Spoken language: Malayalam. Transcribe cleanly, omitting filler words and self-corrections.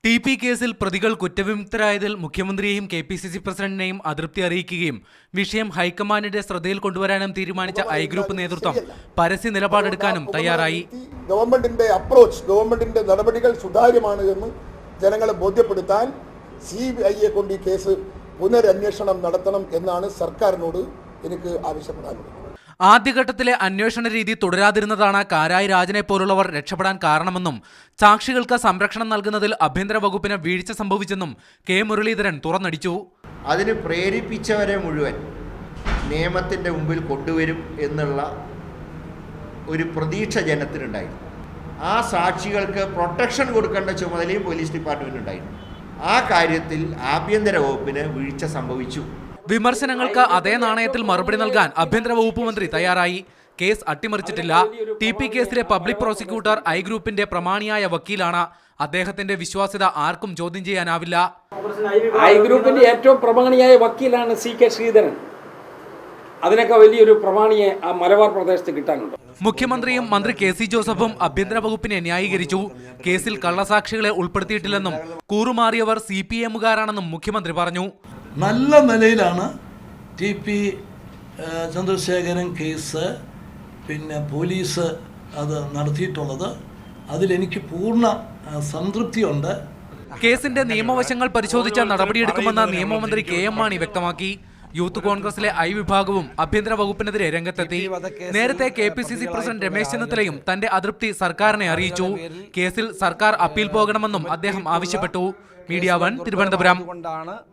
TP കേസിൽ പ്രതികൾ കുറ്റവിമുക്തരായതിൽ മുഖ്യമന്ത്രിയെയും KPCC പ്രസിഡന്റിനെയും അതൃപ്തി അറിയിക്കുകയും വിഷയം ഹൈക്കമാൻഡിന്റെ ശ്രദ്ധയിൽ കൊണ്ടുവരാനും തീരുമാനിച്ച ഐ ഗ്രൂപ്പ് നേതൃത്വം പരസ്യ നിലപാടെടുക്കാനും തയ്യാറായി. ഗവൺമെന്റിന്റെ നടപടികൾ സുതാര്യമാണ് എന്ന് ജനങ്ങളെ ബോധ്യപ്പെടുത്താൻ CBIയെ കൊണ്ട് ഈ കേസ് പുനരന്വേഷണം നടത്തണം എന്നാണ് സർക്കാരിനോട് എനിക്ക് ആവശ്യപ്പെടാനുള്ളത്. ആദ്യഘട്ടത്തിലെ അന്വേഷണ രീതി തുടരാതിരുന്നതാണ് കാരായി രാജനെ പോലുള്ളവർ രക്ഷപ്പെടാൻ കാരണമെന്നും സാക്ഷികൾക്ക് സംരക്ഷണം നൽകുന്നതിൽ ആഭ്യന്തര വകുപ്പിന് വീഴ്ച സംഭവിച്ചെന്നും K മുരളീധരൻ തുറന്നടിച്ചു. അതിന് പ്രേരിപ്പിച്ചവരെ മുഴുവൻ നിയമത്തിൻ്റെ മുമ്പിൽ കൊണ്ടുവരും എന്നുള്ള ഒരു പ്രതീക്ഷ ജനത്തിനുണ്ടായിരുന്നു. ആ സാക്ഷികൾക്ക് പ്രൊട്ടക്ഷൻ കൊടുക്കേണ്ട ചുമതലയും പോലീസ് ഡിപ്പാർട്ട്മെൻറ്റിനുണ്ടായിരുന്നു. ആ കാര്യത്തിൽ ആഭ്യന്തര വകുപ്പിന് വീഴ്ച സംഭവിച്ചു. വിമർശനങ്ങൾക്ക് അതേ നാണയത്തിൽ മറുപടി നൽകാൻ ആഭ്യന്തര വകുപ്പ് മന്ത്രി തയ്യാറായി. കേസ് അട്ടിമറിച്ചിട്ടില്ല. TP കേസിലെ പബ്ലിക് പ്രോസിക്യൂട്ടർ ഐ ഗ്രൂപ്പിന്റെ പ്രമാണിയായ വക്കീലാണ്. അദ്ദേഹത്തിന്റെ വിശ്വാസ്യത ആർക്കും ചോദ്യം ചെയ്യാനാവില്ല. ഐ ഗ്രൂപ്പിന്റെ ഏറ്റവും പ്രമാണിയായ വക്കീലാണ് CK ശ്രീധരൻ. അതിനൊക്കെ വലിയൊരു പ്രമാണിയെ ആ മലബാർ പ്രദേശത്ത് കിട്ടാനുണ്ട്. മുഖ്യമന്ത്രിയും മന്ത്രി KC ജോസഫും ആഭ്യന്തര വകുപ്പിനെ ന്യായീകരിച്ചു. കേസിൽ കള്ളസാക്ഷികളെ ഉൾപ്പെടുത്തിയിട്ടില്ലെന്നും കൂറുമാറിയവർ CPM-കാരാണെന്നും മുഖ്യമന്ത്രി പറഞ്ഞു. നല്ല നിലയിലാണ് TP ചന്ദ്രശേഖരൻ കേസ് പോലീസ് അത് നടത്തിയിട്ടുള്ളത്. അതിലെനിക്ക് പൂർണ്ണ സംതൃപ്തിയുണ്ട്. കേസിന്റെ നിയമവശങ്ങൾ പരിശോധിച്ച നടപടിയെടുക്കുമെന്ന് നിയമമന്ത്രി KM മാണി വ്യക്തമാക്കി. യൂത്ത് കോൺഗ്രസിലെ ഐ വിഭാഗവും ആഭ്യന്തര വകുപ്പിനെതിരെ രംഗത്തെത്തി. നേരത്തെ KPCC പ്രസിഡന്റ് രമേശ് ചെന്നിത്തലയും തന്റെ അതൃപ്തി സർക്കാരിനെ അറിയിച്ചു. കേസിൽ സർക്കാർ അപ്പീൽ പോകണമെന്നും അദ്ദേഹം ആവശ്യപ്പെട്ടു. മീഡിയ 1 തിരുവനന്തപുരം.